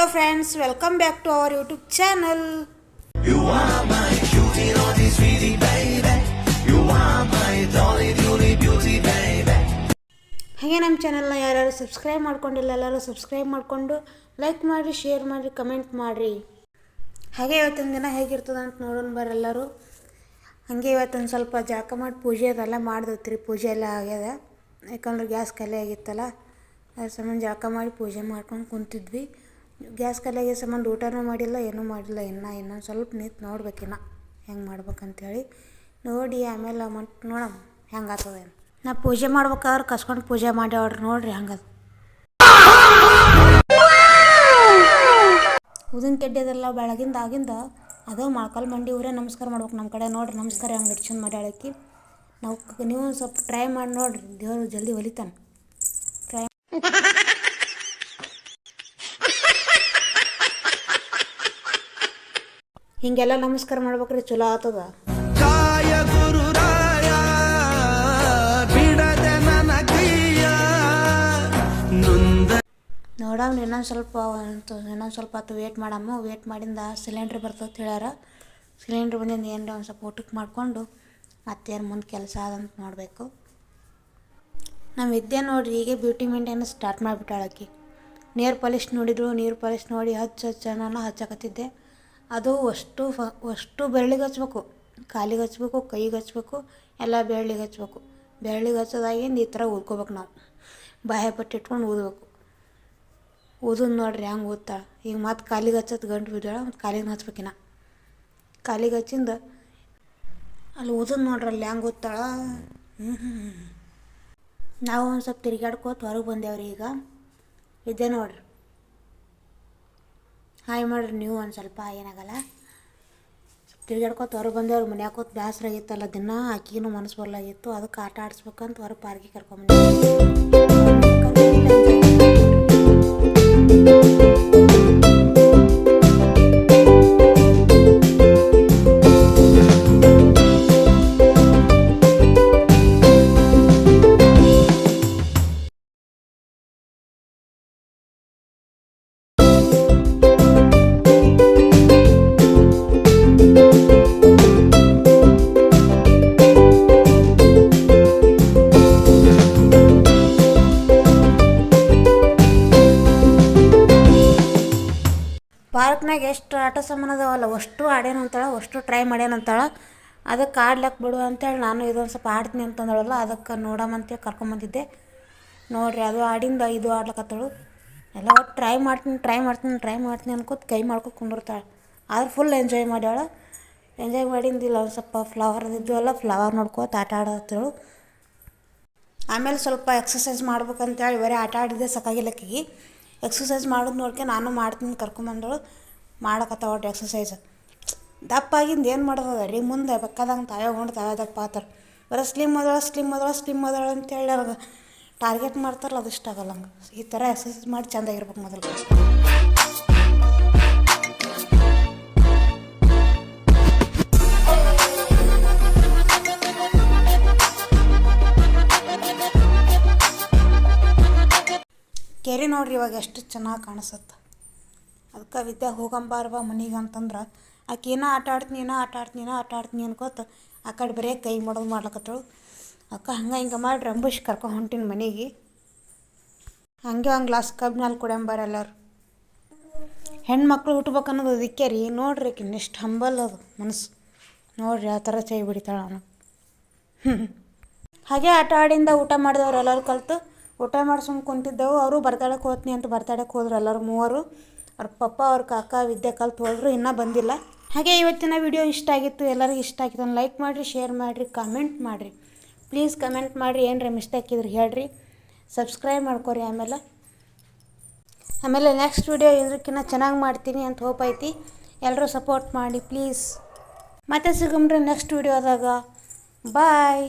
hello friends, welcome back to our YouTube channel. You are my cutie, naughty, sweetie, baby. You are my dolly, beauty, beauty, baby. ಹಾಗೆ ನಮ್ಮ ಚಾನಲ್ನ ಯಾರು subscribe ಮಾಡ್ಕೊಂಡಿಲ್ಲ ಎಲ್ಲರೂ subscribe ಮಾಡಿಕೊಂಡು like ಮಾಡಿರಿ, share ಮಾಡಿರಿ, ಕಮೆಂಟ್ ಮಾಡಿರಿ. ಹಾಗೆ ಇವತ್ತಿನ ದಿನ ಹೇಗಿರ್ತದೆ ಅಂತ ನೋಡೋಣ ಬರ್ರಿ ಎಲ್ಲರೂ. ಹಾಗೆ ಇವತ್ತೊಂದು ಸ್ವಲ್ಪ ಜಳಕ ಮಾಡಿ ಪೂಜೆ ಅದೆಲ್ಲ ಮಾಡಿದ್ರಿ. ಪೂಜೆ ಎಲ್ಲ ಆಗ್ಯದ, ಯಾಕಂದ್ರೆ ಗ್ಯಾಸ್ ಖಾಲಿ ಆಗಿತ್ತಲ್ಲ. ಅದ್ರ ಸಂಬಂಧ ಜಳಕ ಮಾಡಿ ಪೂಜೆ ಮಾಡ್ಕೊಂಡು ಕುಂತಿದ್ವಿ. ಗ್ಯಾಸ್ ಖಾಲಿ ಆಗಿದ್ದ ಸಂಬಂಧ ಊಟನೂ ಮಾಡಿಲ್ಲ, ಏನೂ ಮಾಡಿಲ್ಲ. ಇನ್ನೊಂದು ಸ್ವಲ್ಪ ನಿಂತು ನೋಡ್ಬೇಕಿನ್ನ ಹೆಂಗೆ ಮಾಡ್ಬೇಕಂತೇಳಿ ನೋಡಿ ಆಮೇಲೆ ನೋಡಮ್ಮ ಹೆಂಗೆ ಆಗ್ತದೆ. ನಾ ಪೂಜೆ ಮಾಡ್ಬೇಕಾದ್ರೆ ಕಸ್ಕೊಂಡು ಪೂಜೆ ಮಾಡಿ ಅವ್ರಿ ನೋಡ್ರಿ ಹಂಗದು. ಉದಿನ ಕೆಡ್ಡೆದೆಲ್ಲ ಬೆಳಗಿಂದ ಆಗಿಂದ ಅದು ಮೊಳಕಾಲು ಮಂಡಿ ಊರೇ ನಮಸ್ಕಾರ ಮಾಡ್ಬೇಕು. ನಮ್ಮ ಕಡೆ ನೋಡ್ರಿ ನಮಸ್ಕಾರ ಹೆಂಗೆ ಇಡ್ಸ್ಕೊಂಡು ಮಾಡಿ ಹೇಳಕ್ಕೆ ನೀವು ಒಂದು ಸ್ವಲ್ಪ ಟ್ರೈ ಮಾಡಿ ನೋಡ್ರಿ, ದೇವರು ಜಲ್ದಿ ಹೊಲಿತಾನೆ. ಟ್ರೈ ಹಿಂಗೆಲ್ಲ ನಮಸ್ಕಾರ ಮಾಡ್ಬೇಕ್ರಿ, ಚಲೋ ಆಗ್ತದ. ನೋಡಮ್ಮ ಇನ್ನೊಂದು ಸ್ವಲ್ಪ ಹೊತ್ತು ವೇಟ್ ಮಾಡಮ್ಮ. ವೇಟ್ ಮಾಡಿಂದ ಸಿಲಿಂಡ್ರ್ ಬರ್ತದೆ ಹೇಳ್ಯಾರ. ಸಿಲಿಂಡ್ರ್ ಬಂದಿಂದ ಏನಾರ ಒಂದು ಸ್ವಲ್ಪ ಊಟಕ್ಕೆ ಮಾಡಿಕೊಂಡು ಮತ್ತೇನು ಮುಂದೆ ಕೆಲಸ ಆದಂತ ನೋಡಬೇಕು. ನಮ್ಮ ವಿದ್ಯೆ ನೋಡ್ರಿ ಹೀಗೆ ಬ್ಯೂಟಿ ಮೇಂಟೈನ್ ಸ್ಟಾರ್ಟ್ ಮಾಡಿಬಿಟ್ಟಾಳಕಿ. ನೇರ್ ಪಾಲಿಶ್ ನೋಡಿದ್ರು, ನೀರು ಪಾಲಿಶ್ ನೋಡಿ ನಾನು ಹಚ್ಚಕತ್ತಿದ್ದೆ. ಅದು ಅಷ್ಟು ಬೆರಳಿಗೆ ಹಚ್ಬೇಕು, ಕಾಲಿಗೆ ಹಚ್ಬೇಕು, ಕೈಗೆ ಹಚ್ಬೇಕು, ಎಲ್ಲ ಬೆರಳಿಗೆ ಹಚ್ಬೇಕು. ಬೆರಳಿಗೆ ಹಚ್ಚೋದಾಗಿಂದ ಈ ಥರ ಊದ್ಕೋಬೇಕು. ನಾವು ಬಾಯ ಪಟ್ಟು ಇಟ್ಕೊಂಡು ಊದಬೇಕು. ಊದೋದು ನೋಡ್ರಿ ಹಂಗೆ ಊದ್ತಾಳೆ. ಈಗ ಮತ್ತೆ ಕಾಲಿಗೆ ಹಚ್ಚೋದು ಗಂಟು ಬಿದ್ದಾಳ, ಮತ್ತು ಕಾಲಿಗೆ ಹಚ್ಬೇಕಿನ್ನ. ಕಾಲಿಗೆ ಹಚ್ಚಿಂದ ಅಲ್ಲಿ ಊದೋದು ನೋಡ್ರಿ ಅಲ್ಲಿ ಹೆಂಗೆ ಊದ್ತಾಳ. ನಾವು ಒಂದು ಸ್ವಲ್ಪ ತಿರುಗಾಡ್ಕೋತ ಹೊರಗೆ ಬಂದೇವ್ರಿ. ಈಗ ಇದ್ದೆ ನೋಡ್ರಿ. ಹಾಯ್ ಮಾಡಿರಿ ನೀವು ಒಂದು ಸ್ವಲ್ಪ, ಏನಾಗಲ್ಲ. ಸ್ವಲ್ಪ ತಿರುಗಾಡ್ಕೋತ ಹೊರಗೆ ಬಂದೇವ್ರಿ. ಮನ್ಯಾಗ ಕೂತ್ ಬೇಸರ ಆಗಿತ್ತಲ್ಲ ದಿನ, ಆಕಿಗೂ ಮನಸ್ಸು ಬರಲಾಗಿತ್ತು. ಅದಕ್ಕೆ ಆಟ ಆಡಿಸ್ಬೇಕಂತ ಹೊರಗೆ ಪಾರ್ಕಿಗೆ ಪಾರ್ಕ್ನಾಗ ಎಷ್ಟು ಆಟ ಸಾಮಾನು ಅದಾವಲ್ಲ ಅಷ್ಟು ಆಡೇನಂತಾಳೆ, ಅಷ್ಟು ಟ್ರೈ ಮಾಡ್ಯಾನಂತಾಳೆ. ಅದಕ್ಕೆ ಆಡ್ಲಕ್ಕೆ ಬಿಡು ಅಂತೇಳಿ ನಾನು ಇದೊಂದು ಸ್ವಲ್ಪ ಆಡ್ತೀನಿ ಅಂತಂದಳಲ್ಲ, ಅದಕ್ಕೆ ನೋಡಮ್ಮಂತೇಳಿ ಕರ್ಕೊಂಬಂದಿದ್ದೆ. ನೋಡಿರಿ ಅದು ಆಡಿಂದ ಇದು ಆಡ್ಲಕ್ಕತ್ತಳು. ಎಲ್ಲ ಒಟ್ಟು ಟ್ರೈ ಮಾಡ್ತೀನಿ ಅನ್ಕೋತ ಕೈ ಮಾಡ್ಕೊಂಡು ಕುಂದಿರ್ತಾಳೆ. ಆದ್ರೆ ಫುಲ್ ಎಂಜಾಯ್ ಮಾಡ್ಯಾಳ. ಎಂಜಾಯ್ ಮಾಡಿಂದಿಲ್ಲ ಒಂದು ಸ್ವಲ್ಪ ಫ್ಲವರ್ ಇದ್ವಲ್ಲ, ಫ್ಲವರ್ ನೋಡ್ಕೋತ ಆಟ ಆಡತ್ತಳು. ಆಮೇಲೆ ಸ್ವಲ್ಪ ಎಕ್ಸಸೈಸ್ ಮಾಡ್ಬೇಕಂತೇಳಿ ಬರೀ ಆಟ ಆಡಿದ್ದೆ ಸಾಕಾಗಿಲ್ಲಕ್ಕಿಗೆ. ಎಕ್ಸಸೈಸ್ ಮಾಡೋದು ನೋಡ್ಕೆ ನಾನು ಮಾಡ್ತೀನಿ ಕರ್ಕೊಂಬಂದಳು. ಮಾಡಕತ್ತಾವ ಒಟ್ಟು ಎಕ್ಸಸೈಸ್. ದಪ್ಪಾಗಿಂದ ಏನು ಮಾಡೋದ ರೀ, ಮುಂದೆ ಬೇಕಾದಂಗೆ ತಾವೇ ಉಂಡು ತಾವೇ ದಪ್ಪ ಆತಾರೆ. ಬರೀ ಸ್ಲಿಮ್ ಅದಾಳ ಅಂತೇಳಿ ಅವ್ರಿಗೆ ಟಾರ್ಗೆಟ್ ಮಾಡ್ತಾರಲ್ಲ, ಅದು ಇಷ್ಟ ಆಗಲ್ಲ. ಹಂಗೆ ಈ ಥರ ಎಕ್ಸಸೈಸ್ ಮಾಡಿ ಚೆಂದಾಗಿರ್ಬೇಕು ಮೊದಲು. ಕೆರೆ ನೋಡ್ರಿ ಇವಾಗ ಎಷ್ಟು ಚೆನ್ನಾಗಿ ಕಾಣಿಸುತ್ತೆ. ಅದಕ್ಕೆ ವಿದ್ಯೆ ಹೋಗಂಬಾರ್ವ ಮನೆಗೆ ಅಂತಂದ್ರೆ ಆಕೆ ಏನೋ ಆಟ ಆಡ್ತೀನಿ ಅನ್ಕೋತ ಆ ಕಡೆ ಬರೀ ಕೈ ಮಾಡೋದು ಮಾಡ್ಲಕತ್ತಳು. ಅಕ್ಕ ಹಿಂಗೆ ಮಾಡಿ ರಂಬುಷ್ ಕರ್ಕೊಂಡು ಹೊಂಟೀನಿ ಮನೆಗೆ. ಹಂಗೆ ಒಂದು ಗ್ಲಾಸ್ ಕಬ್ಬಿನಲ್ಲಿ ಕುಡಿಯಂಬಾರ ಎಲ್ಲರೂ. ಹೆಣ್ಮಕ್ಳು ಹುಟ್ಬೇಕನ್ನೋದು ಅದಕ್ಕೆ ರೀ. ನೋಡ್ರಿ ಆಕೆ ಎಷ್ಟು ಹಂಬಲ್ ಅದು ಮನಸ್ಸು ನೋಡ್ರಿ, ಆ ಥರ ಚೈ ಬಿಡಿತಾಳೆ ಅವನು. ಹಾಗೆ ಆಟ ಆಡಿಂದ ಊಟ ಮಾಡಿದವ್ರು ಎಲ್ಲರೂ ಕಲಿತು ಊಟ ಮಾಡಿ ಸುಮ್ಮ ಕುಂತಿದ್ದೆವು. ಅವರು ಬರ್ತಡೇಗೆ ಹೋಗ್ತೀನಿ ಅಂತ ಬರ್ತಡೇಗೆ ಹೋದ್ರು ಎಲ್ಲರೂ ಮೂವರು. ಅವ್ರ ಪಪ್ಪ ಅವ್ರ ಕಾಕ ವಿದ್ಯೆ ಕಲ್ತು ಹೋದ್ರು, ಇನ್ನೂ ಬಂದಿಲ್ಲ. ಹಾಗೆ ಇವತ್ತಿನ ವಿಡಿಯೋ ಇಷ್ಟ ಆಗಿತ್ತು, ಎಲ್ಲರಿಗೂ ಇಷ್ಟ ಆಗಿತ್ತು ಅಂದ್ರೆ ಲೈಕ್ ಮಾಡಿರಿ, ಶೇರ್ ಮಾಡಿರಿ, ಕಮೆಂಟ್ ಮಾಡಿರಿ. ಪ್ಲೀಸ್ ಕಮೆಂಟ್ ಮಾಡಿರಿ, ಏನರ ಮಿಸ್ಟೇಕ್ ಇದ್ರೆ ಹೇಳ್ರಿ. ಸಬ್ಸ್ಕ್ರೈಬ್ ಮಾಡ್ಕೊರಿ. ಆಮೇಲೆ ನೆಕ್ಸ್ಟ್ ವಿಡಿಯೋ ಇದಕ್ಕಿಂತ ಚೆನ್ನಾಗಿ ಮಾಡ್ತೀನಿ ಅಂತ ಹೋಪ್ ಐತಿ. ಎಲ್ಲರೂ ಸಪೋರ್ಟ್ ಮಾಡಿ ಪ್ಲೀಸ್. ಮತ್ತೆ ಸಿಗಮ್ರಿ ನೆಕ್ಸ್ಟ್ ವಿಡಿಯೋದಾಗ. ಬಾಯ್.